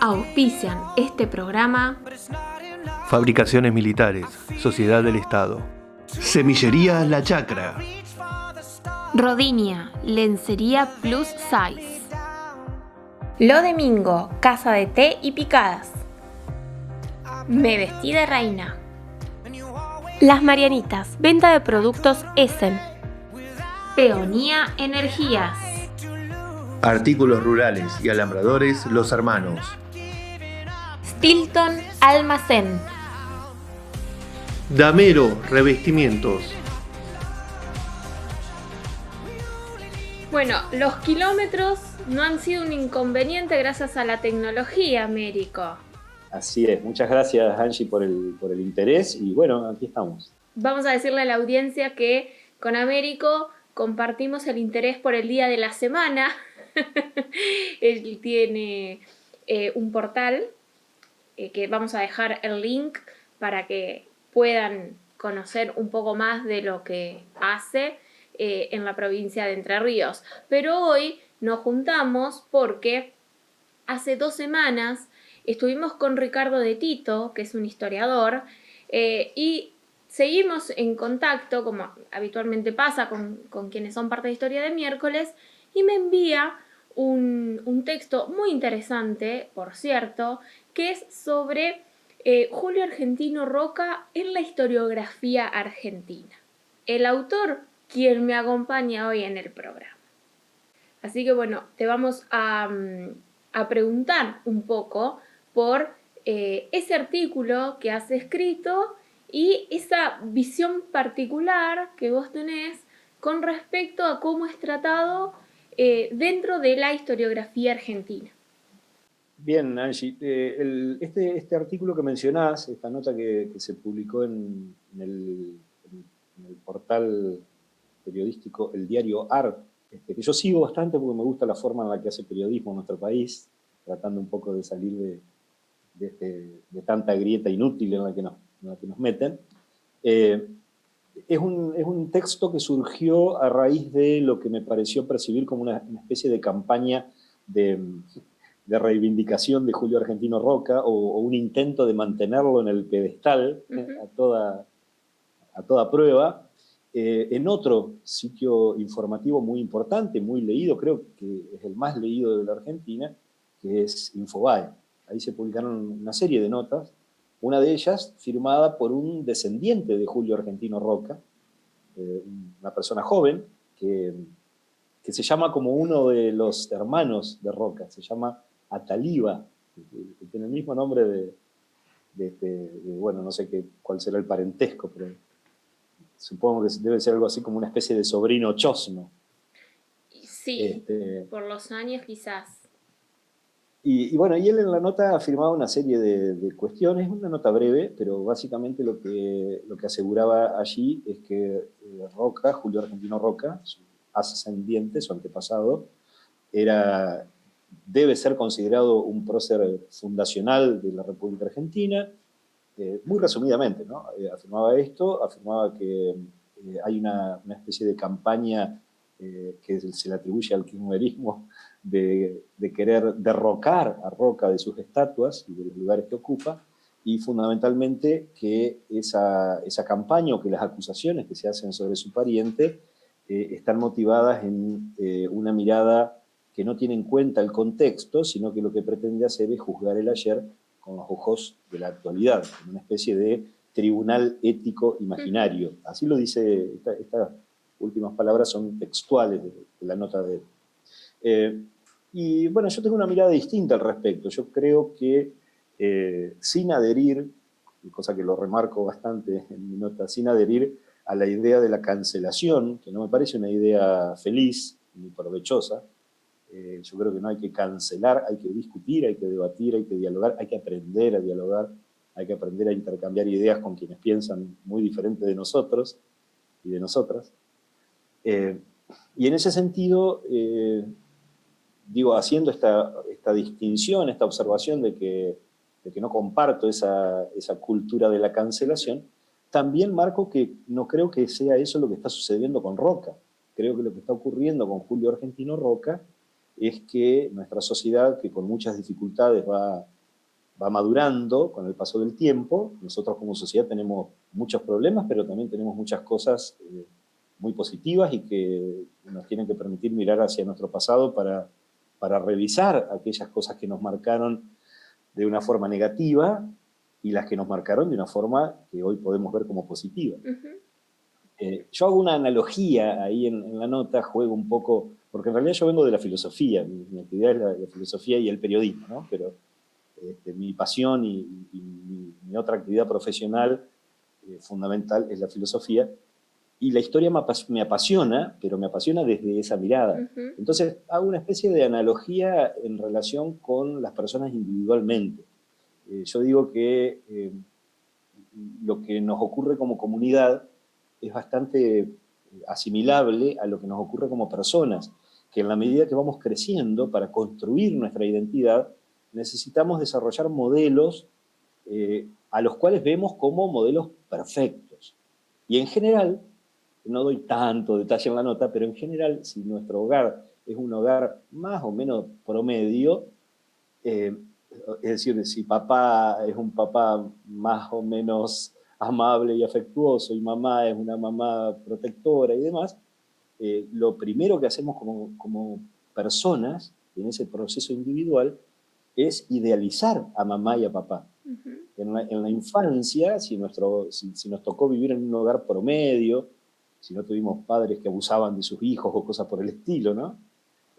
Auspician este programa Fabricaciones Militares, Sociedad del Estado. Semillería La Chacra. Rodinia, lencería plus size. Lo Domingo, casa de té y picadas. Me vestí de reina. Las Marianitas, venta de productos Essen. Peonía Energías. Artículos rurales y alambradores Los Hermanos. Stilton Almacén. Damero, revestimientos. Bueno, los kilómetros no han sido un inconveniente gracias a la tecnología, Américo. Así es, muchas gracias Angie por el interés y bueno, aquí estamos. Vamos a decirle a la audiencia que con Américo compartimos el interés por el día de la semana. Él tiene un portal que vamos a dejar el link para que puedan conocer un poco más de lo que hace en la provincia de Entre Ríos. Pero hoy nos juntamos porque hace 2 semanas estuvimos con Ricardo de Tito, que es un historiador, y seguimos en contacto, como habitualmente pasa con quienes son parte de Historia de Miércoles, y me envía un texto muy interesante, por cierto, que es sobre Julio Argentino Roca en la historiografía argentina. El autor, quien me acompaña hoy en el programa. Así que bueno, te vamos a preguntar un poco por ese artículo que has escrito y esa visión particular que vos tenés con respecto a cómo es tratado dentro de la historiografía argentina. Bien, Angie, este artículo que mencionás, esta nota que se publicó en el portal periodístico El Diario AR, que yo sigo bastante porque me gusta la forma en la que hace periodismo en nuestro país, tratando un poco de salir de tanta grieta inútil en la que nos meten. Es un texto que surgió a raíz de lo que me pareció percibir como una especie de campaña de reivindicación de Julio Argentino Roca o un intento de mantenerlo en el pedestal a toda prueba. En otro sitio informativo muy importante, muy leído, creo que es el más leído de la Argentina, que es Infobae. Ahí se publicaron una serie de notas, una de ellas firmada por un descendiente de Julio Argentino Roca, una persona joven que se llama como uno de los hermanos de Roca, se llama Ataliba, que tiene el mismo nombre bueno, no sé cuál será el parentesco, pero supongo que debe ser algo así como una especie de sobrino chosno. Sí, por los años quizás. Y bueno, y él en la nota afirmaba una serie de cuestiones, una nota breve, pero básicamente lo que aseguraba allí es que Roca, Julio Argentino Roca, su ascendiente, su antepasado, debe ser considerado un prócer fundacional de la República Argentina, muy resumidamente, ¿no? Afirmaba esto, afirmaba que hay una especie de campaña que se le atribuye al kirchnerismo de querer derrocar a Roca de sus estatuas y de los lugares que ocupa, y fundamentalmente que esa campaña o que las acusaciones que se hacen sobre su pariente están motivadas en una mirada que no tiene en cuenta el contexto, sino que lo que pretende hacer es juzgar el ayer con los ojos de la actualidad, en una especie de tribunal ético imaginario. Así lo dice, estas últimas palabras son textuales de la nota de él. Y bueno, yo tengo una mirada distinta al respecto. Yo creo que sin adherir, cosa que lo remarco bastante en mi nota, sin adherir a la idea de la cancelación, que no me parece una idea feliz ni provechosa. Yo creo que no hay que cancelar, hay que discutir, hay que debatir, hay que dialogar, hay que aprender a dialogar, hay que aprender a intercambiar ideas con quienes piensan muy diferente de nosotros y de nosotras. Y en ese sentido, haciendo esta distinción, esta observación de que no comparto esa cultura de la cancelación, también marco que no creo que sea eso lo que está sucediendo con Roca. Creo que lo que está ocurriendo con Julio Argentino Roca es que nuestra sociedad, que con muchas dificultades va madurando con el paso del tiempo. Nosotros como sociedad tenemos muchos problemas, pero también tenemos muchas cosas muy positivas y que nos tienen que permitir mirar hacia nuestro pasado para revisar aquellas cosas que nos marcaron de una forma negativa y las que nos marcaron de una forma que hoy podemos ver como positiva. Yo hago una analogía ahí en la nota, juego un poco, porque en realidad yo vengo de la filosofía, mi actividad es la filosofía y el periodismo, ¿no? Pero mi pasión y mi otra actividad profesional fundamental es la filosofía, y la historia me apasiona, pero me apasiona desde esa mirada. Entonces hago una especie de analogía en relación con las personas individualmente. Yo digo que lo que nos ocurre como comunidad es bastante asimilable a lo que nos ocurre como personas, que en la medida que vamos creciendo para construir nuestra identidad, necesitamos desarrollar modelos a los cuales vemos como modelos perfectos. Y en general, no doy tanto detalle en la nota, pero en general, si nuestro hogar es un hogar más o menos promedio, es decir, si papá es un papá más o menos amable y afectuoso y mamá es una mamá protectora y demás, lo primero que hacemos como personas en ese proceso individual es idealizar a mamá y a papá. En la infancia, si nos tocó vivir en un hogar promedio, si no tuvimos padres que abusaban de sus hijos o cosas por el estilo, ¿no?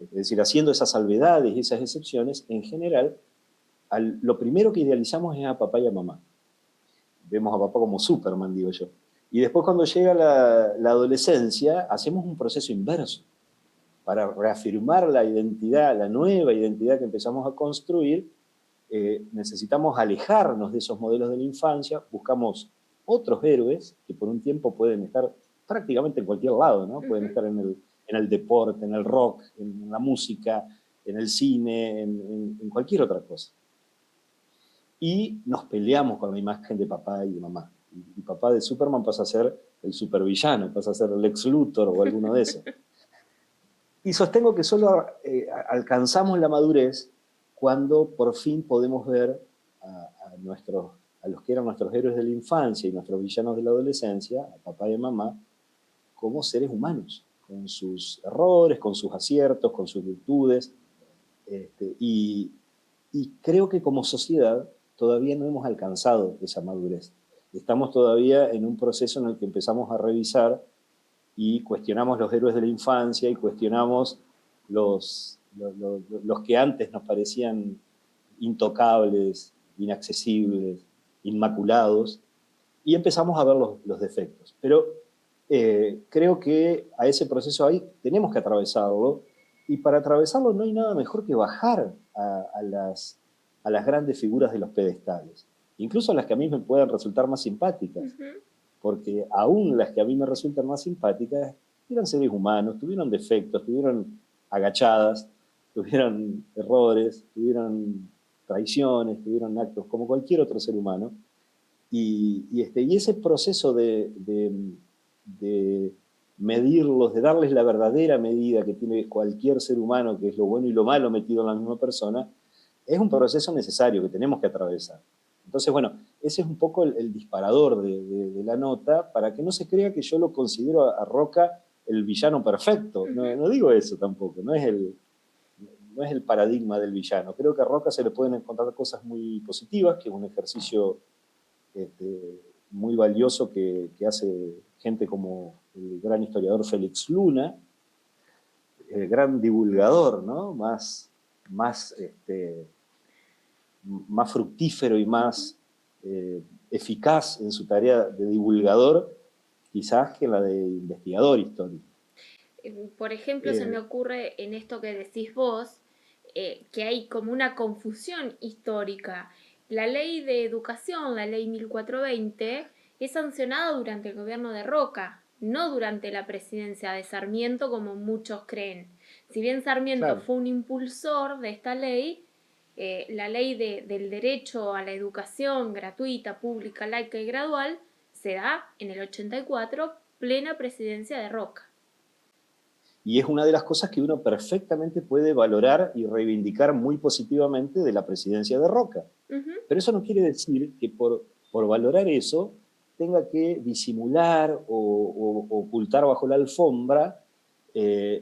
Es decir, haciendo esas salvedades y esas excepciones, en general, lo primero que idealizamos es a papá y a mamá. Vemos a papá como Superman, digo yo. Y después cuando llega la adolescencia, hacemos un proceso inverso. Para reafirmar la identidad, la nueva identidad que empezamos a construir, necesitamos alejarnos de esos modelos de la infancia, buscamos otros héroes que por un tiempo pueden estar prácticamente en cualquier lado, ¿no? Pueden estar en el deporte, en el rock, en la música, en el cine, en cualquier otra cosa. Y nos peleamos con la imagen de papá y de mamá. Y papá de Superman pasa a ser el supervillano, pasa a ser el Lex Luthor o alguno de esos. Y sostengo que solo alcanzamos la madurez cuando por fin podemos ver a los que eran nuestros héroes de la infancia y nuestros villanos de la adolescencia, a papá y a mamá, como seres humanos, con sus errores, con sus aciertos, con sus virtudes. Y creo que como sociedad todavía no hemos alcanzado esa madurez. Estamos todavía en un proceso en el que empezamos a revisar y cuestionamos los héroes de la infancia y cuestionamos los que antes nos parecían intocables, inaccesibles, inmaculados, y empezamos a ver los defectos. Pero creo que a ese proceso ahí tenemos que atravesarlo, y para atravesarlo no hay nada mejor que bajar a las grandes figuras de los pedestales, incluso a las que a mí me puedan resultar más simpáticas. Porque aún las que a mí me resultan más simpáticas eran seres humanos, tuvieron defectos, tuvieron agachadas, tuvieron errores, tuvieron traiciones, tuvieron actos como cualquier otro ser humano. Y ese proceso de medirlos, de darles la verdadera medida que tiene cualquier ser humano, que es lo bueno y lo malo metido en la misma persona, es un proceso necesario que tenemos que atravesar. Entonces, bueno, ese es un poco el disparador de la nota, para que no se crea que yo lo considero a Roca el villano perfecto. No digo eso tampoco, no es el paradigma del villano. Creo que a Roca se le pueden encontrar cosas muy positivas, que es un ejercicio muy valioso que hace gente como el gran historiador Félix Luna, el gran divulgador, ¿no? más fructífero y más eficaz en su tarea de divulgador, quizás, que la de investigador histórico. Por ejemplo, se me ocurre en esto que decís vos, que hay como una confusión histórica. La ley de educación, la ley 1420, es sancionada durante el gobierno de Roca, no durante la presidencia de Sarmiento, como muchos creen. Si bien Sarmiento fue un impulsor de esta ley, la ley del derecho a la educación gratuita, pública, laica y gradual se da en el 84, plena presidencia de Roca. Y es una de las cosas que uno perfectamente puede valorar y reivindicar muy positivamente de la presidencia de Roca. Pero eso no quiere decir que por valorar eso tenga que disimular o ocultar bajo la alfombra y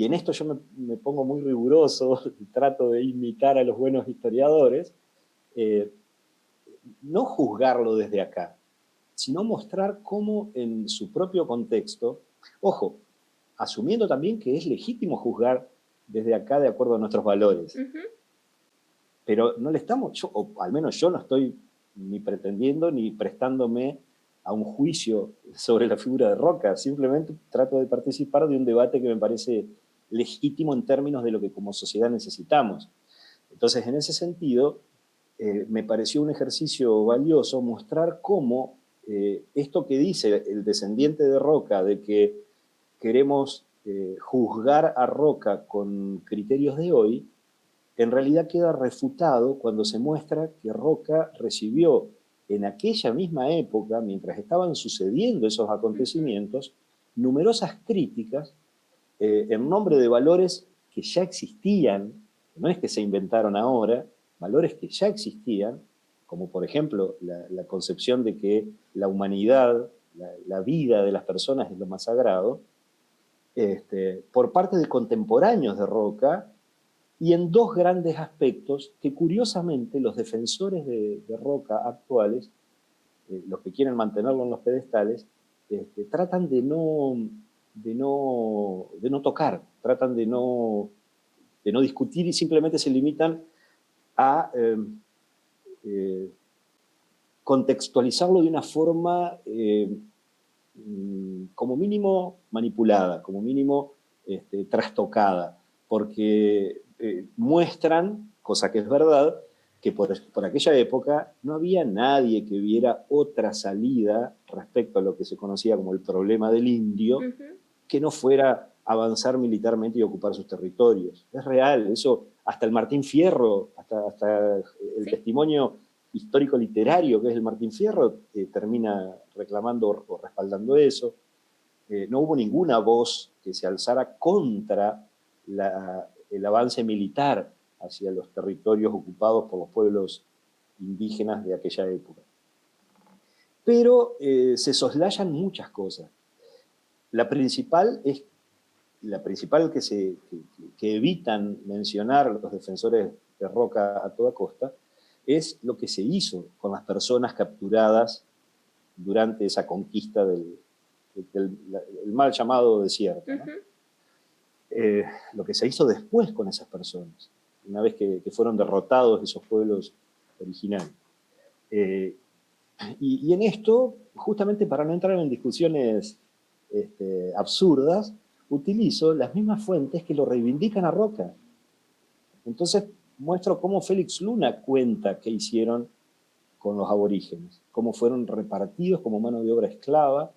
en esto yo me pongo muy riguroso, trato de imitar a los buenos historiadores, no juzgarlo desde acá, sino mostrar cómo en su propio contexto, ojo, asumiendo también que es legítimo juzgar desde acá de acuerdo a nuestros valores. Pero no le estamos, o al menos yo no estoy ni pretendiendo ni prestándome a un juicio sobre la figura de Roca, simplemente trato de participar de un debate que me parece legítimo en términos de lo que como sociedad necesitamos. Entonces, en ese sentido, me pareció un ejercicio valioso mostrar cómo esto que dice el descendiente de Roca, de que queremos juzgar a Roca con criterios de hoy, en realidad queda refutado cuando se muestra que Roca recibió en aquella misma época, mientras estaban sucediendo esos acontecimientos, numerosas críticas en nombre de valores que ya existían, no es que se inventaron ahora, valores que ya existían, como por ejemplo la concepción de que la humanidad, la vida de las personas es lo más sagrado, por parte de contemporáneos de Roca, y en dos grandes aspectos que curiosamente los defensores de Roca actuales, los que quieren mantenerlo en los pedestales, tratan de no tocar, tratan de no discutir y simplemente se limitan a contextualizarlo de una forma como mínimo manipulada, como mínimo trastocada, porque muestran, cosa que es verdad, que por aquella época no había nadie que viera otra salida respecto a lo que se conocía como el problema del indio, que no fuera avanzar militarmente y ocupar sus territorios. Es real, eso hasta el Martín Fierro, hasta el testimonio histórico-literario que es el Martín Fierro, termina reclamando o respaldando eso. No hubo ninguna voz que se alzara contra el avance militar hacia los territorios ocupados por los pueblos indígenas de aquella época. Pero se soslayan muchas cosas. La principal que evitan mencionar los defensores de Roca a toda costa es lo que se hizo con las personas capturadas durante esa conquista del mal llamado desierto, ¿no? Lo que se hizo después con esas personas, una vez que fueron derrotados esos pueblos originarios. Y en esto, justamente para no entrar en discusiones absurdas, utilizo las mismas fuentes que lo reivindican a Roca. Entonces muestro cómo Félix Luna cuenta qué hicieron con los aborígenes, cómo fueron repartidos como mano de obra esclava,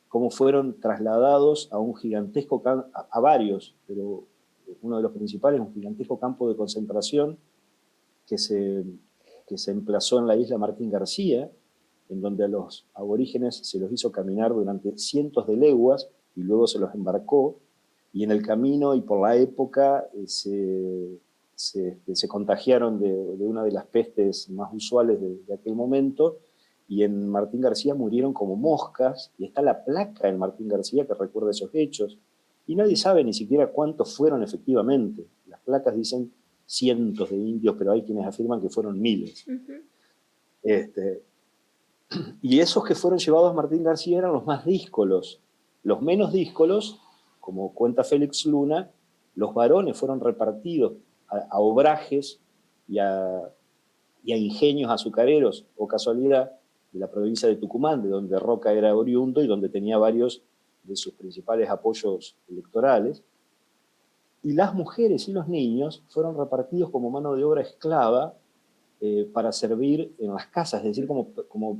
cómo fueron trasladados a un gigantesco a varios, pero uno de los principales, un gigantesco campo de concentración que se emplazó en la isla Martín García, en donde a los aborígenes se los hizo caminar durante cientos de leguas y luego se los embarcó, y en el camino y por la época se contagiaron de una de las pestes más usuales de aquel momento, y en Martín García murieron como moscas, y está la placa en Martín García que recuerda esos hechos, y nadie sabe ni siquiera cuántos fueron efectivamente. Las placas dicen cientos de indios, pero hay quienes afirman que fueron miles. Y esos que fueron llevados a Martín García eran los más díscolos. Los menos díscolos, como cuenta Félix Luna, los varones fueron repartidos a obrajes y a ingenios azucareros, o casualidad, de la provincia de Tucumán, de donde Roca era oriundo y donde tenía varios de sus principales apoyos electorales. Y las mujeres y los niños fueron repartidos como mano de obra esclava para servir en las casas, es decir, como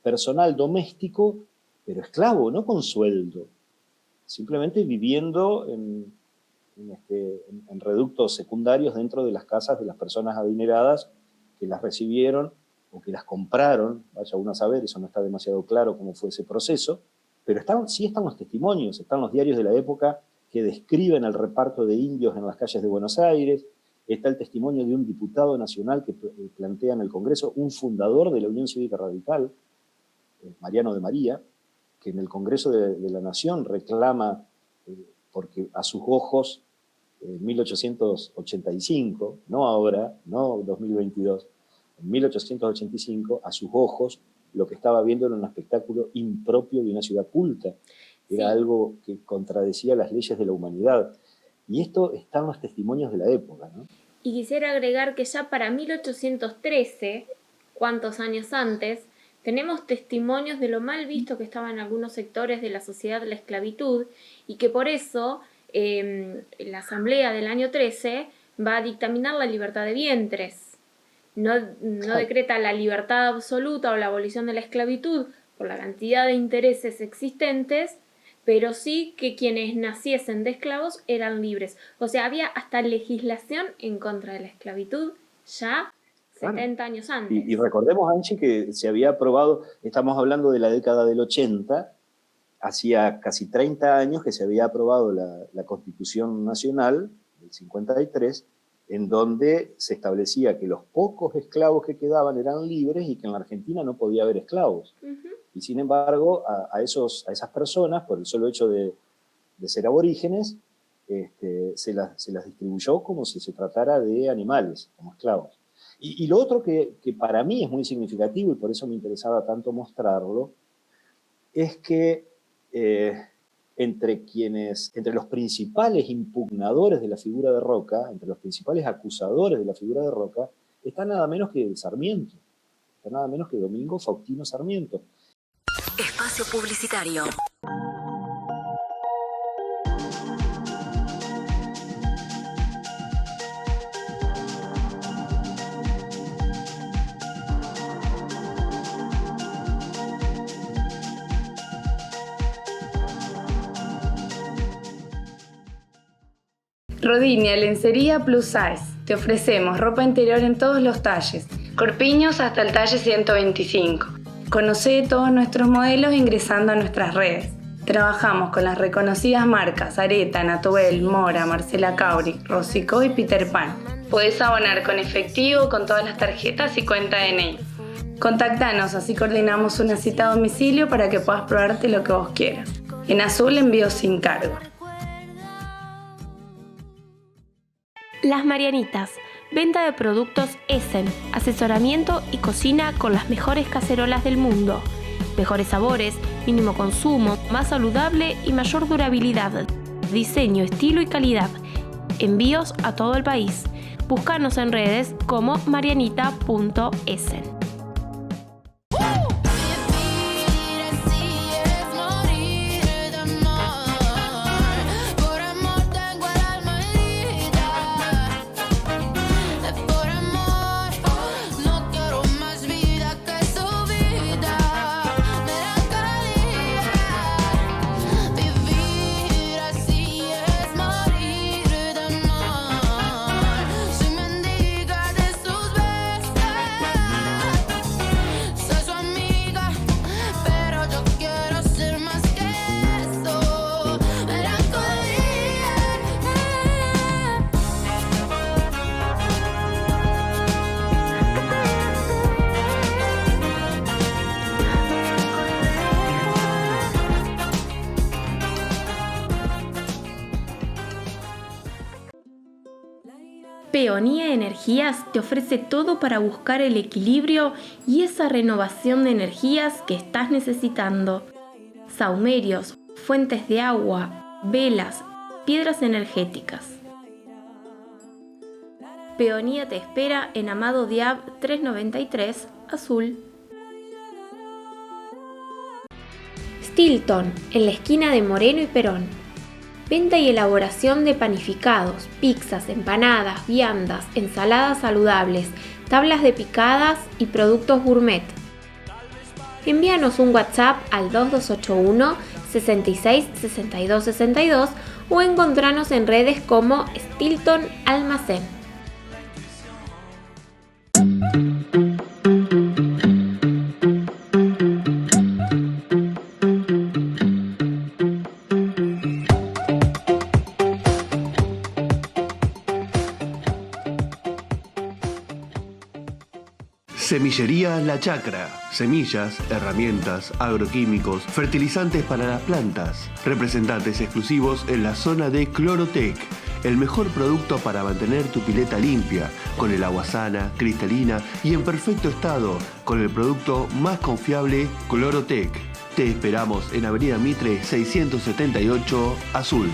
personal doméstico, pero esclavo, no con sueldo, simplemente viviendo en reductos secundarios dentro de las casas de las personas adineradas que las recibieron o que las compraron, vaya uno a saber, eso no está demasiado claro cómo fue ese proceso, Pero sí están los testimonios, están los diarios de la época que describen el reparto de indios en las calles de Buenos Aires, está el testimonio de un diputado nacional que plantea en el Congreso, un fundador de la Unión Cívica Radical, Mariano de María, que en el Congreso de la Nación reclama, porque a sus ojos, en 1885, no ahora, no 2022, en 1885, a sus ojos, lo que estaba viendo era un espectáculo impropio de una ciudad culta. Era algo que contradecía las leyes de la humanidad. Y esto está en los testimonios de la época, ¿no? Y quisiera agregar que ya para 1813, cuantos años antes, tenemos testimonios de lo mal visto que estaba en algunos sectores de la sociedad de la esclavitud y que por eso la Asamblea del año 13 va a dictaminar la libertad de vientres. No decreta la libertad absoluta o la abolición de la esclavitud por la cantidad de intereses existentes, pero sí que quienes naciesen de esclavos eran libres. O sea, había hasta legislación en contra de la esclavitud ya 70 años antes. Y recordemos, Angie, que se había aprobado, estamos hablando de la década del 80, hacía casi 30 años que se había aprobado la Constitución Nacional del 53, en donde se establecía que los pocos esclavos que quedaban eran libres y que en la Argentina no podía haber esclavos. Y sin embargo, a esas personas, por el solo hecho de ser aborígenes, se las distribuyó como si se tratara de animales, como esclavos. Y lo otro que para mí es muy significativo, y por eso me interesaba tanto mostrarlo, es que entre los principales impugnadores de la figura de Roca, entre los principales acusadores de la figura de Roca, está nada menos que Sarmiento, está nada menos que Domingo Faustino Sarmiento. Espacio publicitario. Rodinia Lencería Plus Size. Te ofrecemos ropa interior en todos los talles, corpiños hasta el talle 125. Conocé todos nuestros modelos ingresando a nuestras redes. Trabajamos con las reconocidas marcas Areta, Natubel, Mora, Marcela Cauri, Rosicó y Peter Pan. Podés abonar con efectivo, con todas las tarjetas y cuenta DNI. Contactanos, así coordinamos una cita a domicilio para que puedas probarte lo que vos quieras. En azul, envío sin cargo. Las Marianitas, venta de productos Essen, asesoramiento y cocina con las mejores cacerolas del mundo. Mejores sabores, mínimo consumo, más saludable y mayor durabilidad. Diseño, estilo y calidad. Envíos a todo el país. Búscanos en redes como marianita.essen. Peonía Energías te ofrece todo para buscar el equilibrio y esa renovación de energías que estás necesitando. Saumerios, fuentes de agua, velas, piedras energéticas. Peonía te espera en Amado Diab 393, Azul. Stilton, en la esquina de Moreno y Perón. Venta y elaboración de panificados, pizzas, empanadas, viandas, ensaladas saludables, tablas de picadas y productos gourmet. Envíanos un WhatsApp al 2281 66 62 62 o encontranos en redes como Stilton Almacén. Semillería La Chacra. Semillas, herramientas, agroquímicos, fertilizantes para las plantas. Representantes exclusivos en la zona de Clorotec. El mejor producto para mantener tu pileta limpia, con el agua sana, cristalina y en perfecto estado, con el producto más confiable Clorotec. Te esperamos en Avenida Mitre 678, Azul.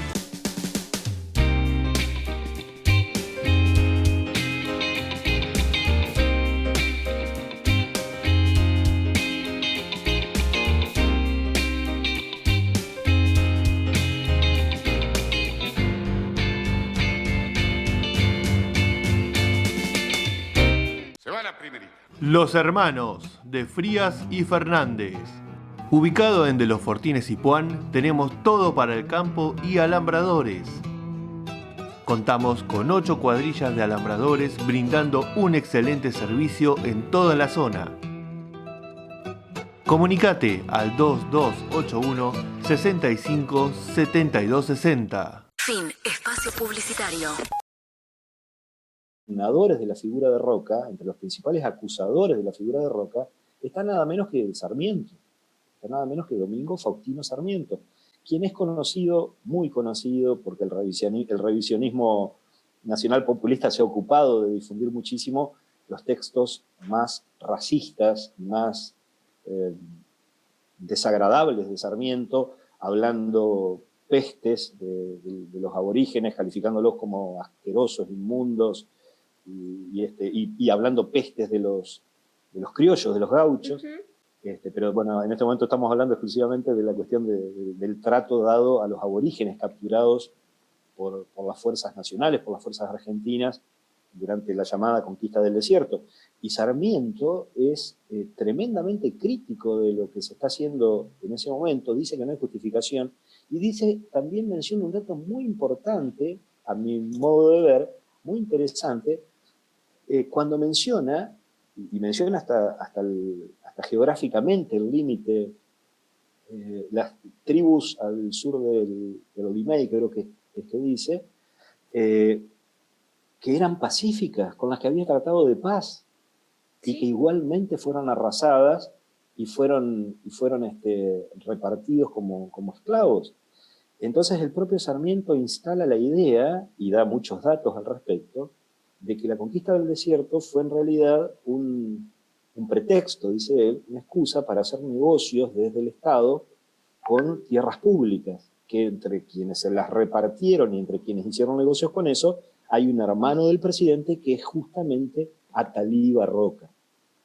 Los Hermanos, de Frías y Fernández. Ubicado en De los Fortines y Puan, tenemos todo para el campo y alambradores. Contamos con 8 cuadrillas de alambradores brindando un excelente servicio en toda la zona. Comunicate al 2281 65 72 60. Fin. Espacio publicitario. De la figura de Roca, entre los principales acusadores de la figura de Roca, está nada menos que Sarmiento, está nada menos que Domingo Faustino Sarmiento, quien es conocido, muy conocido, porque el revisionismo nacional populista se ha ocupado de difundir muchísimo los textos más racistas, más desagradables de Sarmiento, hablando pestes de los aborígenes, calificándolos como asquerosos, inmundos, y hablando pestes de los criollos, de los gauchos. Pero bueno, en este momento estamos hablando exclusivamente de la cuestión del trato dado a los aborígenes capturados por las fuerzas nacionales, por las fuerzas argentinas, durante la llamada conquista del desierto. Y Sarmiento es tremendamente crítico de lo que se está haciendo en ese momento, dice que no hay justificación, y también menciona un dato muy importante, a mi modo de ver, muy interesante, cuando menciona, y menciona hasta geográficamente el límite, las tribus al sur del Olimey, creo que es que dice, que eran pacíficas, con las que había tratado de paz, y que igualmente fueron arrasadas y fueron repartidos como esclavos. Entonces el propio Sarmiento instala la idea, y da muchos datos al respecto, de que la conquista del desierto fue en realidad un pretexto, dice él, una excusa para hacer negocios desde el Estado con tierras públicas, que entre quienes se las repartieron y entre quienes hicieron negocios con eso, hay un hermano del presidente que es justamente Atalí Roca.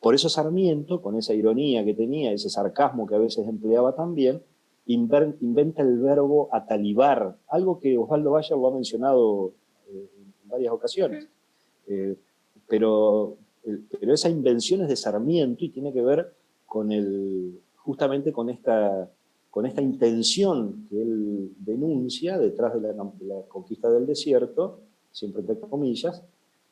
Por eso Sarmiento, con esa ironía que tenía, ese sarcasmo que a veces empleaba también, inventa el verbo atalibar, algo que Osvaldo Bayer lo ha mencionado en varias ocasiones. Pero esa invención es de Sarmiento y tiene que ver justamente con esta intención que él denuncia detrás de la conquista del desierto, siempre entre comillas,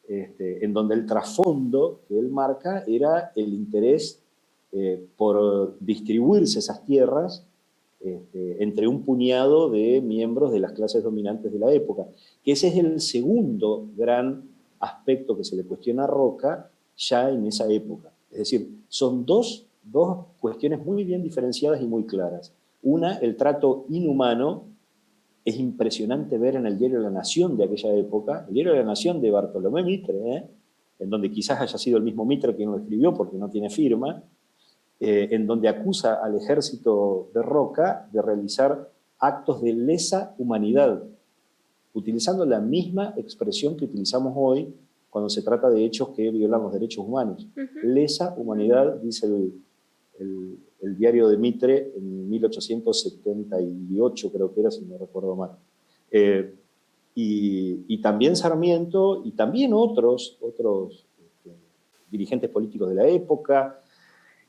en donde el trasfondo que él marca era el interés por distribuirse esas tierras entre un puñado de miembros de las clases dominantes de la época. Que ese es el segundo gran aspecto que se le cuestiona a Roca ya en esa época. Es decir, son dos cuestiones muy bien diferenciadas y muy claras. Una, el trato inhumano. Es impresionante ver en el Diario de la Nación de aquella época, el Diario de la Nación de Bartolomé Mitre, en donde quizás haya sido el mismo Mitre quien lo escribió porque no tiene firma, en donde acusa al ejército de Roca de realizar actos de lesa humanidad, utilizando la misma expresión que utilizamos hoy cuando se trata de hechos que violan los derechos humanos. Lesa humanidad, dice el diario de Mitre en 1878, creo que era, si no recuerdo mal. Y también Sarmiento y también otros dirigentes políticos de la época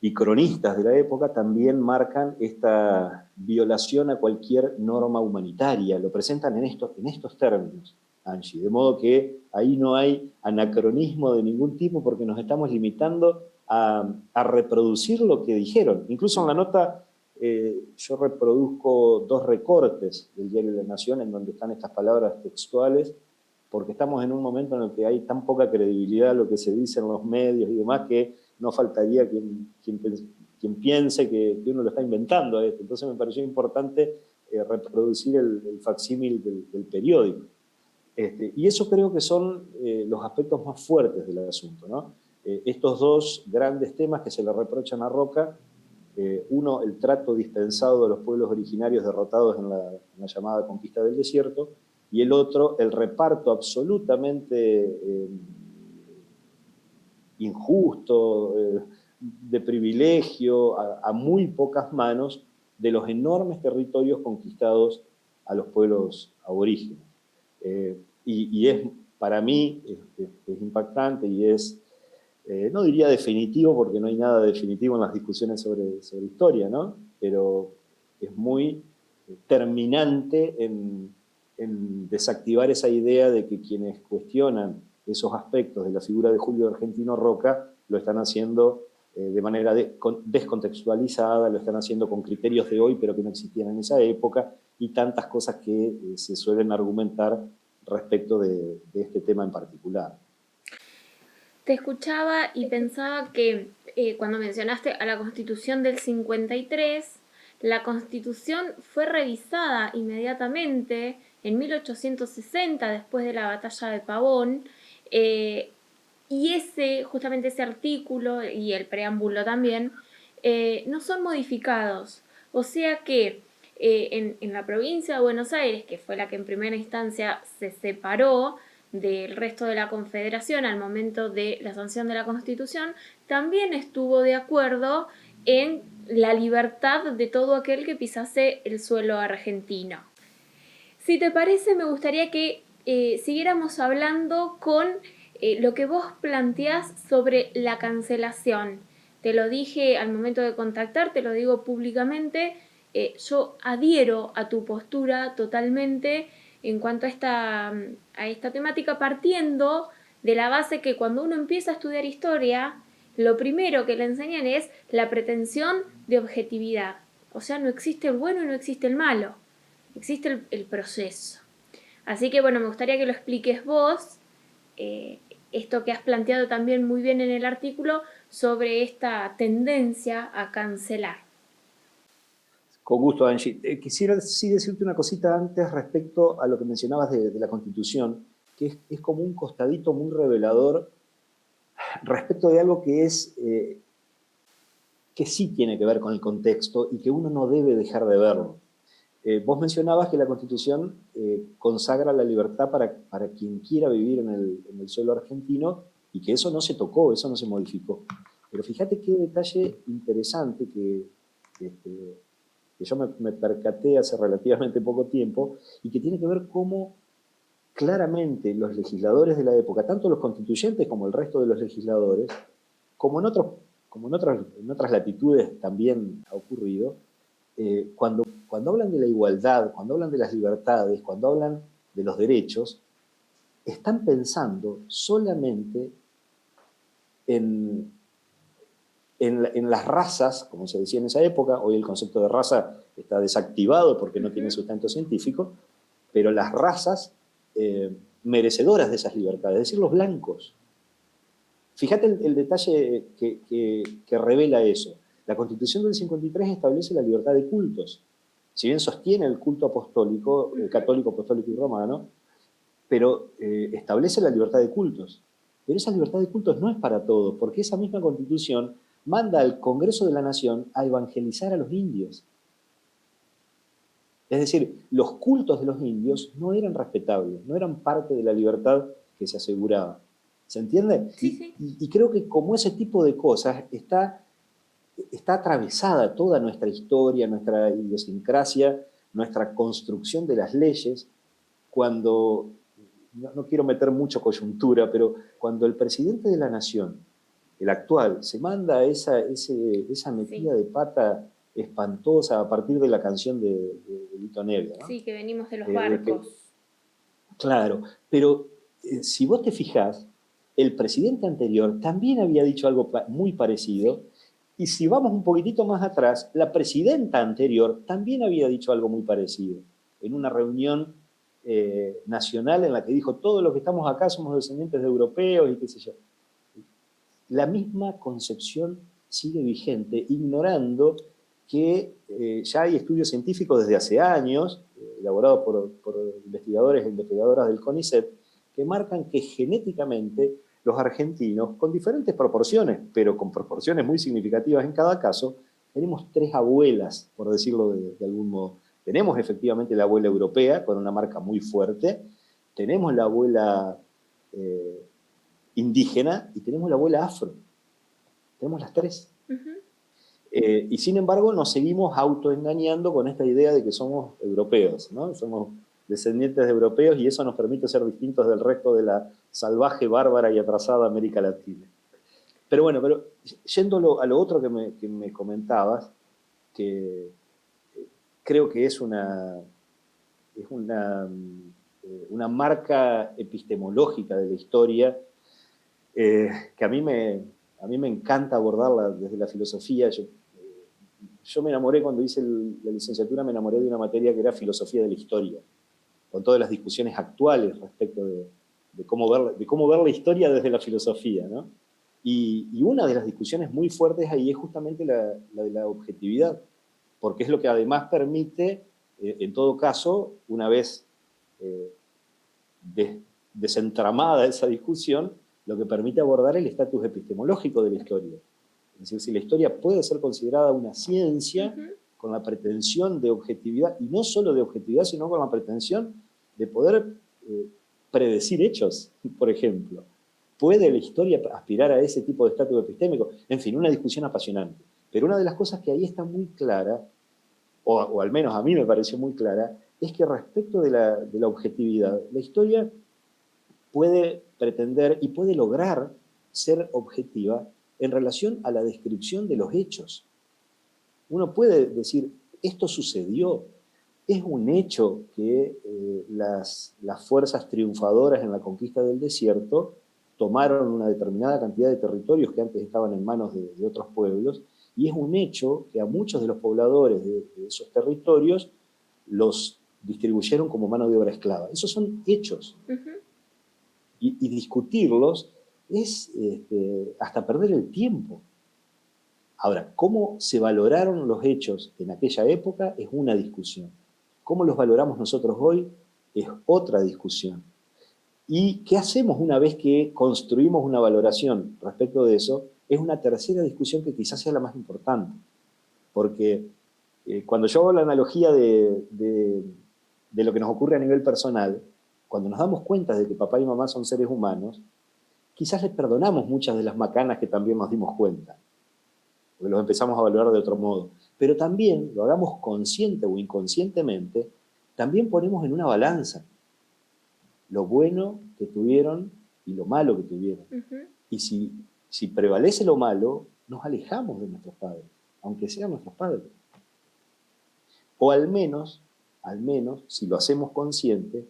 y cronistas de la época también marcan esta violación a cualquier norma humanitaria, lo presentan en estos términos, Angie, de modo que ahí no hay anacronismo de ningún tipo porque nos estamos limitando a reproducir lo que dijeron. Incluso en la nota yo reproduzco 2 recortes del Diario de la Nación en donde están estas palabras textuales, porque estamos en un momento en el que hay tan poca credibilidad en lo que se dice en los medios y demás, que no faltaría quien piense que uno lo está inventando a esto. Entonces me pareció importante reproducir el facsímil del periódico. Y eso creo que son los aspectos más fuertes del asunto, ¿no? Estos dos grandes temas que se le reprochan a Roca, uno, el trato dispensado de los pueblos originarios derrotados en la llamada conquista del desierto, y el otro, el reparto absolutamente injusto, de privilegio, a muy pocas manos, de los enormes territorios conquistados a los pueblos aborígenes. Y es, para mí, es impactante y es, no diría definitivo, porque no hay nada definitivo en las discusiones sobre historia, ¿no? Pero es muy terminante en desactivar esa idea de que quienes cuestionan esos aspectos de la figura de Julio Argentino Roca lo están haciendo de manera descontextualizada, lo están haciendo con criterios de hoy, pero que no existían en esa época, y tantas cosas que se suelen argumentar respecto de este tema en particular. Te escuchaba y pensaba que cuando mencionaste a la Constitución del 53, la Constitución fue revisada inmediatamente en 1860, después de la batalla de Pavón, y justamente ese artículo y el preámbulo también no son modificados. O sea que en la provincia de Buenos Aires, que fue la que en primera instancia se separó del resto de la Confederación al momento de la sanción de la Constitución, también estuvo de acuerdo en la libertad de todo aquel que pisase el suelo argentino. Si te parece, me gustaría que siguiéramos hablando con lo que vos planteás sobre la cancelación. Te lo dije al momento de contactar, te lo digo públicamente, yo adhiero a tu postura totalmente en cuanto a esta temática, partiendo de la base que cuando uno empieza a estudiar historia, lo primero que le enseñan es la pretensión de objetividad. O sea, no existe el bueno y no existe el malo, existe el proceso. Así que bueno, me gustaría que lo expliques vos, esto que has planteado también muy bien en el artículo sobre esta tendencia a cancelar. Con gusto, Angie. Quisiera sí decirte una cosita antes respecto a lo que mencionabas de la Constitución, que es como un costadito muy revelador respecto de algo que sí tiene que ver con el contexto y que uno no debe dejar de verlo. Vos mencionabas que la Constitución consagra la libertad para quien quiera vivir en el suelo argentino y que eso no se tocó, eso no se modificó. Pero fíjate qué detalle interesante que yo me percaté hace relativamente poco tiempo y que tiene que ver cómo claramente los legisladores de la época, tanto los constituyentes como el resto de los legisladores, como en otras latitudes también ha ocurrido, cuando hablan de la igualdad, cuando hablan de las libertades, cuando hablan de los derechos, están pensando solamente en las razas, como se decía en esa época. Hoy el concepto de raza está desactivado porque no tiene sustento científico, pero las razas merecedoras de esas libertades, es decir, los blancos. Fíjate el detalle que revela eso. La Constitución del 53 establece la libertad de cultos. Si bien sostiene el culto apostólico, católico, apostólico y romano, pero establece la libertad de cultos. Pero esa libertad de cultos no es para todos, porque esa misma Constitución manda al Congreso de la Nación a evangelizar a los indios. Es decir, los cultos de los indios no eran respetables, no eran parte de la libertad que se aseguraba. ¿Se entiende? Sí. Y creo que como ese tipo de cosas está atravesada toda nuestra historia, nuestra idiosincrasia, nuestra construcción de las leyes, cuando, no quiero meter mucho coyuntura, pero cuando el presidente de la Nación, el actual, se manda esa metida de pata espantosa a partir de la canción de Lito Nevia, ¿no? Sí, que venimos de los barcos. Claro, pero si vos te fijás, el presidente anterior también había dicho algo muy parecido, y si vamos un poquitito más atrás, la presidenta anterior también había dicho algo muy parecido, en una reunión nacional en la que dijo todos los que estamos acá somos descendientes de europeos y qué sé yo. La misma concepción sigue vigente, ignorando que ya hay estudios científicos desde hace años, elaborados por investigadores e investigadoras del CONICET, que marcan que genéticamente los argentinos, con diferentes proporciones, pero con proporciones muy significativas en cada caso, tenemos 3 abuelas, por decirlo de algún modo. Tenemos efectivamente la abuela europea, con una marca muy fuerte, tenemos la abuela indígena y tenemos la abuela afro. Tenemos las 3. Y sin embargo nos seguimos autoengañando con esta idea de que somos europeos, ¿no? Somos descendientes de europeos y eso nos permite ser distintos del resto de la salvaje, bárbara y atrasada América Latina. Pero bueno, yendo a lo otro que me comentabas, que creo que es una marca epistemológica de la historia que a mí me encanta abordarla desde la filosofía. Yo me enamoré cuando hice la licenciatura, me enamoré de una materia que era filosofía de la historia, con todas las discusiones actuales respecto de cómo ver la historia desde la filosofía, ¿no? Y una de las discusiones muy fuertes ahí es justamente la de la objetividad, porque es lo que además permite, en todo caso, una vez desentramada esa discusión, lo que permite abordar el estatus epistemológico de la historia. Es decir, si la historia puede ser considerada una ciencia con la pretensión de objetividad, y no solo de objetividad, sino con la pretensión de poder predecir hechos, por ejemplo. ¿Puede la historia aspirar a ese tipo de estatus epistémico? En fin, una discusión apasionante. Pero una de las cosas que ahí está muy clara, o al menos a mí me pareció muy clara, es que respecto de la objetividad, la historia puede pretender y puede lograr ser objetiva en relación a la descripción de los hechos. Uno puede decir, esto sucedió, es un hecho que las fuerzas triunfadoras en la conquista del desierto tomaron una determinada cantidad de territorios que antes estaban en manos de otros pueblos, y es un hecho que a muchos de los pobladores de esos territorios los distribuyeron como mano de obra esclava. Esos son hechos. Y discutirlos es hasta perder el tiempo. Ahora, ¿cómo se valoraron los hechos en aquella época? Es una discusión. ¿Cómo los valoramos nosotros hoy? Es otra discusión. ¿Y qué hacemos una vez que construimos una valoración respecto de eso? Es una tercera discusión que quizás sea la más importante. Porque cuando yo hago la analogía de lo que nos ocurre a nivel personal, cuando nos damos cuenta de que papá y mamá son seres humanos, quizás les perdonamos muchas de las macanas que también nos dimos cuenta, porque los empezamos a valorar de otro modo. Pero también, lo hagamos consciente o inconscientemente, también ponemos en una balanza lo bueno que tuvieron y lo malo que tuvieron. Y si prevalece lo malo, nos alejamos de nuestros padres, aunque sean nuestros padres. O al menos, si lo hacemos consciente,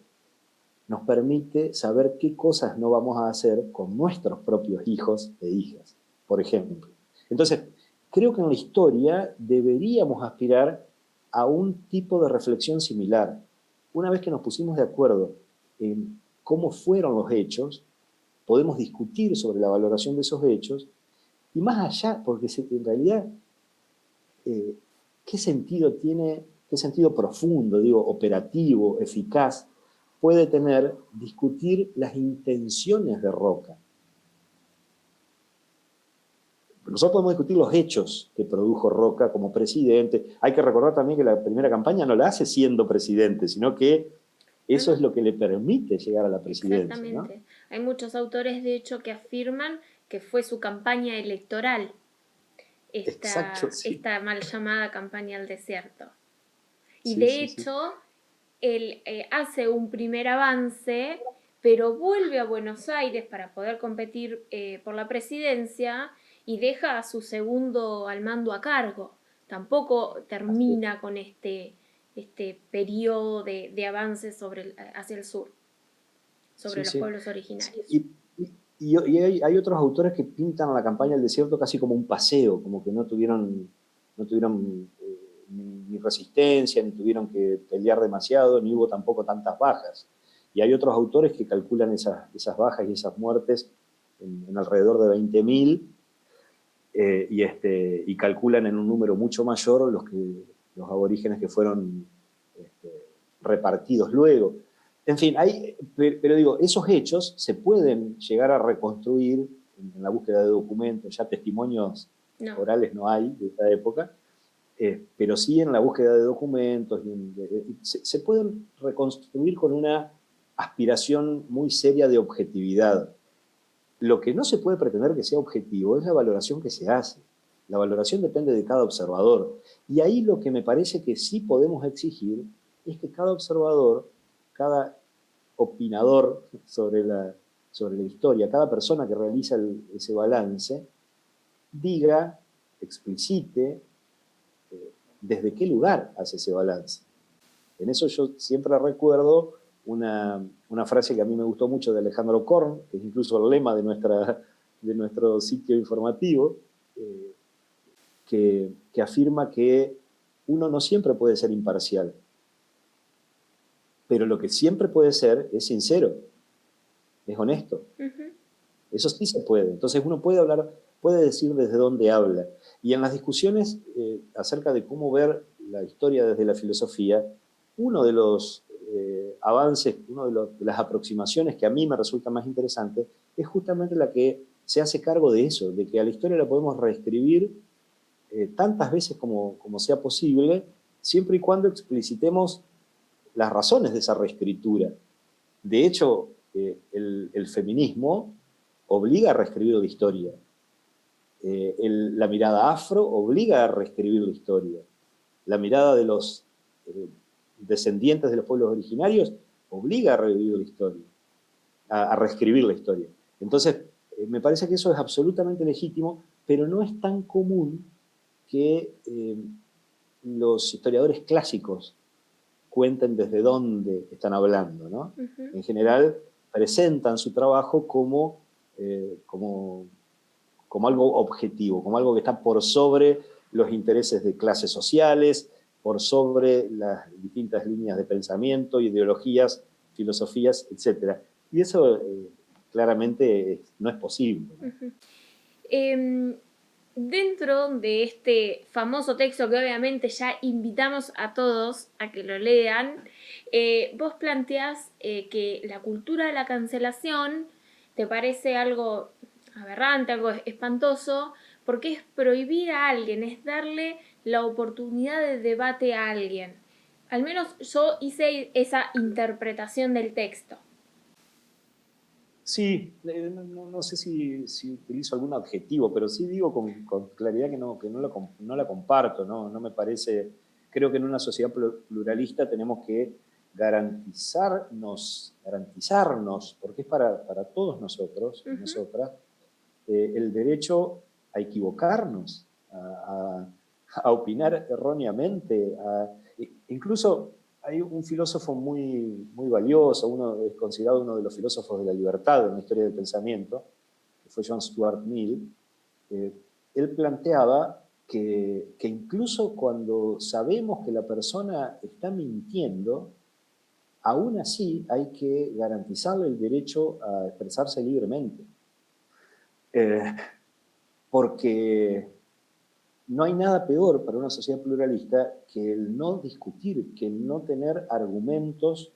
nos permite saber qué cosas no vamos a hacer con nuestros propios hijos e hijas, por ejemplo. Entonces, creo que en la historia deberíamos aspirar a un tipo de reflexión similar. Una vez que nos pusimos de acuerdo en cómo fueron los hechos, podemos discutir sobre la valoración de esos hechos, y más allá, porque en realidad, ¿qué sentido tiene, qué sentido profundo, operativo, eficaz, puede tener discutir las intenciones de Roca? Nosotros podemos discutir los hechos que produjo Roca como presidente. Hay que recordar también que la primera campaña no la hace siendo presidente, sino que eso es lo que le permite llegar a la presidencia. Exactamente. ¿No? Hay muchos autores, de hecho, que afirman que fue su campaña electoral, esta mal llamada campaña al desierto. Y de hecho, él hace un primer avance, pero vuelve a Buenos Aires para poder competir por la presidencia y deja a su segundo al mando a cargo. Tampoco termina con este periodo de avance hacia el sur, sobre los pueblos originarios. Y hay otros autores que pintan la campaña del desierto casi como un paseo, como que no tuvieron ni resistencia, ni tuvieron que pelear demasiado, ni hubo tampoco tantas bajas. Y hay otros autores que calculan esas bajas y esas muertes en alrededor de 20.000, y calculan en un número mucho mayor los aborígenes que fueron repartidos luego. En fin, pero digo, esos hechos se pueden llegar a reconstruir en la búsqueda de documentos. Ya testimonios orales no hay de esta época, pero sí en la búsqueda de documentos. Se pueden reconstruir con una aspiración muy seria de objetividad. Lo que no se puede pretender que sea objetivo es la valoración que se hace. La valoración depende de cada observador. Y ahí lo que me parece que sí podemos exigir es que cada observador, cada opinador sobre la historia, cada persona que realiza ese balance, diga, explicite desde qué lugar hace ese balance. En eso yo siempre recuerdo una frase que a mí me gustó mucho de Alejandro Korn, que es incluso el lema de nuestro sitio informativo, que afirma que uno no siempre puede ser imparcial, pero lo que siempre puede ser es sincero, es honesto. Eso sí se puede. Entonces uno puede decir desde dónde habla. Y en las discusiones acerca de cómo ver la historia desde la filosofía, uno de los avances, una de las aproximaciones que a mí me resulta más interesante es justamente la que se hace cargo de eso, de que a la historia la podemos reescribir tantas veces como sea posible, siempre y cuando explicitemos las razones de esa reescritura. De hecho, el feminismo obliga a reescribir la historia. La mirada afro obliga a reescribir la historia. La mirada de los descendientes de los pueblos originarios obliga a revivir la historia, a reescribir la historia. Entonces, me parece que eso es absolutamente legítimo, pero no es tan común que los historiadores clásicos cuenten desde dónde están hablando, ¿no? En general, presentan su trabajo como algo objetivo, como algo que está por sobre los intereses de clases sociales, por sobre las distintas líneas de pensamiento, ideologías, filosofías, etc. Y eso claramente no es posible. Dentro de este famoso texto que obviamente ya invitamos a todos a que lo lean, vos planteás que la cultura de la cancelación te parece algo aberrante, algo espantoso, porque es prohibir a alguien, es darle la oportunidad de debate a alguien. Al menos yo hice esa interpretación del texto. Sí, no sé si utilizo algún adjetivo, pero sí digo con claridad que no la comparto, no me parece. Creo que en una sociedad pluralista tenemos que garantizarnos, porque es para todos nosotros y nosotras, el derecho a equivocarnos, a opinar erróneamente. Incluso hay un filósofo muy, muy valioso, es considerado uno de los filósofos de la libertad en la historia del pensamiento, que fue John Stuart Mill. Él planteaba que incluso cuando sabemos que la persona está mintiendo, aún así hay que garantizarle el derecho a expresarse libremente. Porque no hay nada peor para una sociedad pluralista que el no discutir, que el no tener argumentos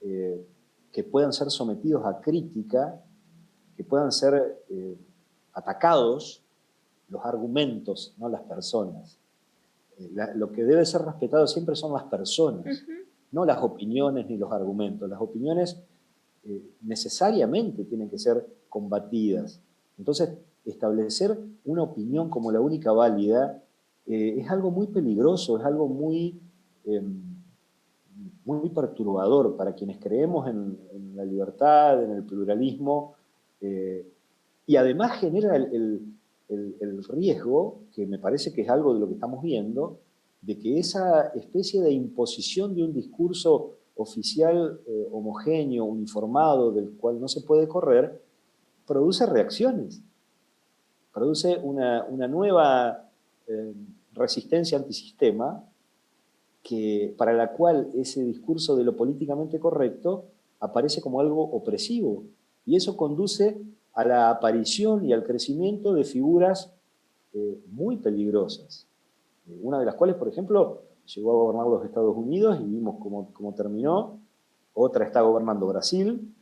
que puedan ser sometidos a crítica, que puedan ser atacados, los argumentos, no las personas. Lo que debe ser respetado siempre son las personas, no las opiniones ni los argumentos. Las opiniones necesariamente tienen que ser combatidas. Entonces, establecer una opinión como la única válida es algo muy peligroso, es algo muy perturbador para quienes creemos en la libertad, en el pluralismo, y además genera el riesgo, que me parece que es algo de lo que estamos viendo, de que esa especie de imposición de un discurso oficial homogéneo, uniformado, del cual no se puede correr, produce reacciones. Produce una nueva resistencia antisistema para la cual ese discurso de lo políticamente correcto aparece como algo opresivo. Y eso conduce a la aparición y al crecimiento de figuras muy peligrosas. Una de las cuales, por ejemplo, llegó a gobernar los Estados Unidos y vimos cómo terminó. Otra está gobernando Brasil.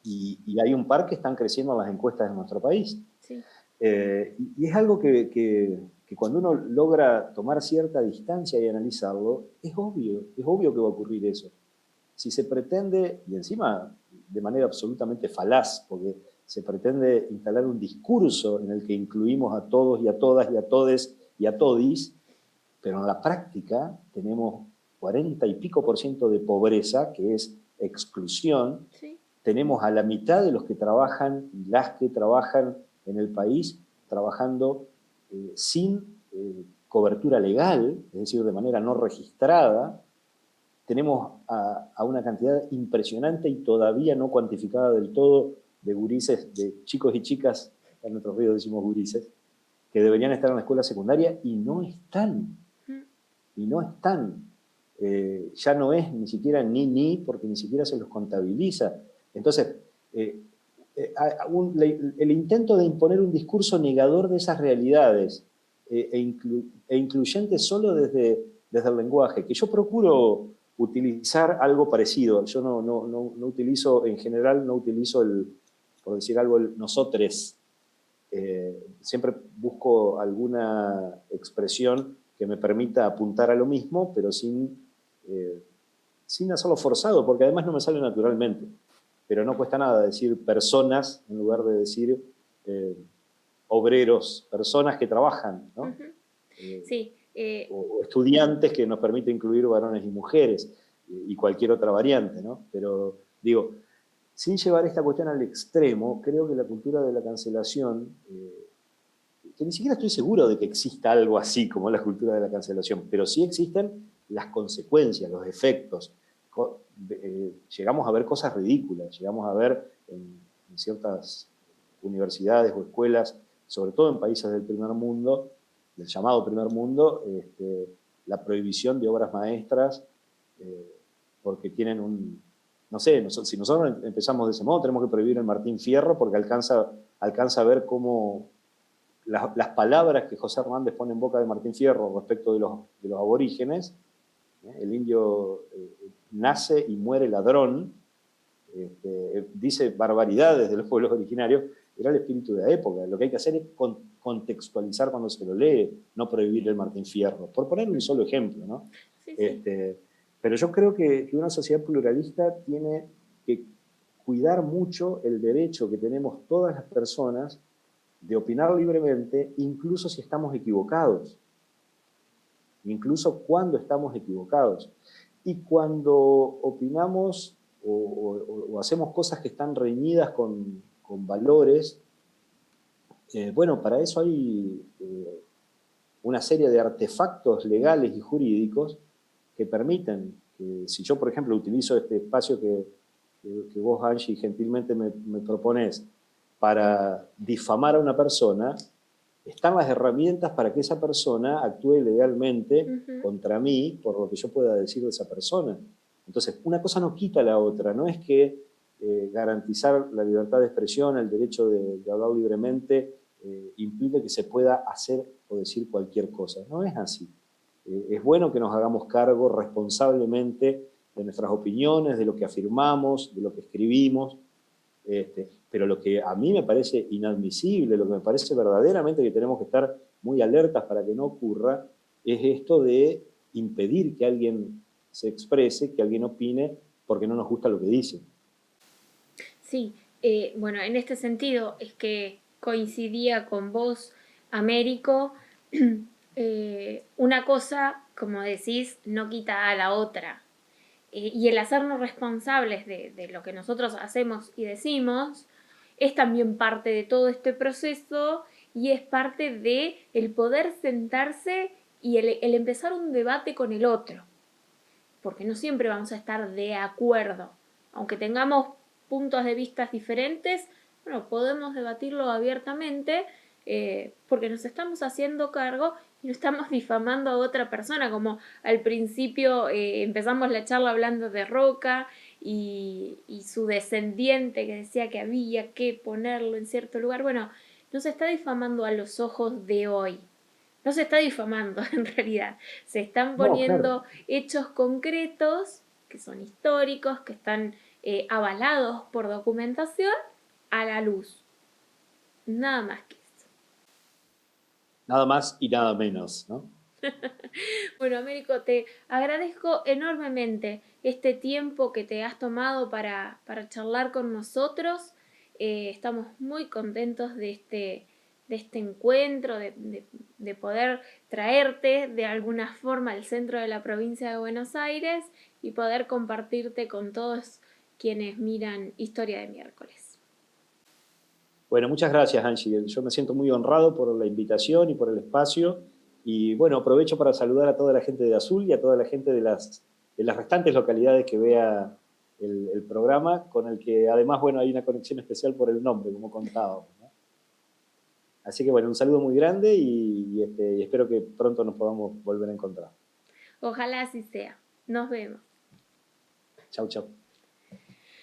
Y hay un par que están creciendo en las encuestas de nuestro país. Sí. Y es algo que cuando uno logra tomar cierta distancia y analizarlo, es obvio que va a ocurrir eso. Si se pretende, y encima de manera absolutamente falaz, porque se pretende instalar un discurso en el que incluimos a todos y a todas y a todes y a todis, pero en la práctica tenemos 40 y pico % de pobreza, que es exclusión. Sí. Tenemos a la mitad de los que trabajan y las que trabajan en el país trabajando sin cobertura legal, es decir, de manera no registrada. Tenemos a una cantidad impresionante y todavía no cuantificada del todo de gurises, de chicos y chicas, en nuestros ríos decimos gurises, que deberían estar en la escuela secundaria y no están. Y no están. Ya no es ni siquiera ni, porque ni siquiera se los contabiliza. Entonces, el intento de imponer un discurso negador de esas realidades e incluyente solo desde el lenguaje, que yo procuro utilizar algo parecido. Yo no utilizo, en general, no utilizo por decir algo, el nosotres. Siempre busco alguna expresión que me permita apuntar a lo mismo, pero sin hacerlo forzado, porque además no me sale naturalmente. Pero no cuesta nada decir personas en lugar de decir obreros, personas que trabajan, ¿no? Sí. O estudiantes, que nos permite incluir varones y mujeres, y cualquier otra variante, ¿no? Pero digo, sin llevar esta cuestión al extremo, creo que la cultura de la cancelación, que ni siquiera estoy seguro de que exista algo así como la cultura de la cancelación, pero sí existen las consecuencias, los efectos. Llegamos a ver cosas ridículas, llegamos a ver en ciertas universidades o escuelas, sobre todo en países del primer mundo, del llamado primer mundo, la prohibición de obras maestras, porque tienen no sé, si nosotros empezamos de ese modo, tenemos que prohibir el Martín Fierro, porque alcanza a ver cómo las palabras que José Hernández pone en boca de Martín Fierro respecto de los aborígenes, el indio nace y muere ladrón, dice barbaridades de los pueblos originarios, era el espíritu de la época. Lo que hay que hacer es contextualizar cuando se lo lee, no prohibir el Martín Fierro, por poner un solo ejemplo, ¿no? Sí, sí. Pero yo creo que una sociedad pluralista tiene que cuidar mucho el derecho que tenemos todas las personas de opinar libremente, incluso si estamos equivocados, incluso cuando estamos equivocados. Y cuando opinamos o hacemos cosas que están reñidas con valores, bueno, para eso hay una serie de artefactos legales y jurídicos que permiten que, si yo, por ejemplo, utilizo este espacio que vos, Angie, gentilmente me proponés para difamar a una persona, están las herramientas para que esa persona actúe legalmente contra mí por lo que yo pueda decir de esa persona. Entonces, una cosa no quita la otra. No es que garantizar la libertad de expresión, el derecho de hablar libremente, implica que se pueda hacer o decir cualquier cosa. No es así. Es bueno que nos hagamos cargo responsablemente de nuestras opiniones, de lo que afirmamos, de lo que escribimos, pero lo que a mí me parece inadmisible, lo que me parece verdaderamente que tenemos que estar muy alertas para que no ocurra, es esto de impedir que alguien se exprese, que alguien opine, porque no nos gusta lo que dice. Sí, bueno, en este sentido es que coincidía con vos, Américo. Una cosa, como decís, no quita a la otra. Y el hacernos responsables de lo que nosotros hacemos y decimos es también parte de todo este proceso y es parte de el poder sentarse y el empezar un debate con el otro. Porque no siempre vamos a estar de acuerdo. Aunque tengamos puntos de vista diferentes, bueno, podemos debatirlo abiertamente porque nos estamos haciendo cargo y no estamos difamando a otra persona, como al principio empezamos la charla hablando de Roca y su descendiente que decía que había que ponerlo en cierto lugar. Bueno, no se está difamando a los ojos de hoy. No se está difamando en realidad. Se están poniendo hechos concretos que son históricos, que están avalados por documentación a la luz. Nada más que eso. Nada más y nada menos, ¿no? Bueno, Américo, te agradezco enormemente este tiempo que te has tomado para charlar con nosotros. Estamos muy contentos de este encuentro, de poder traerte de alguna forma al centro de la provincia de Buenos Aires y poder compartirte con todos quienes miran Historia de Miércoles. Bueno, muchas gracias, Angie. Yo me siento muy honrado por la invitación y por el espacio. Y bueno, aprovecho para saludar a toda la gente de Azul y a toda la gente de las restantes localidades que vea el programa, con el que además, bueno, hay una conexión especial por el nombre, como contábamos, ¿no? Así que bueno, un saludo muy grande y espero que pronto nos podamos volver a encontrar. Ojalá así sea. Nos vemos. Chau, chau.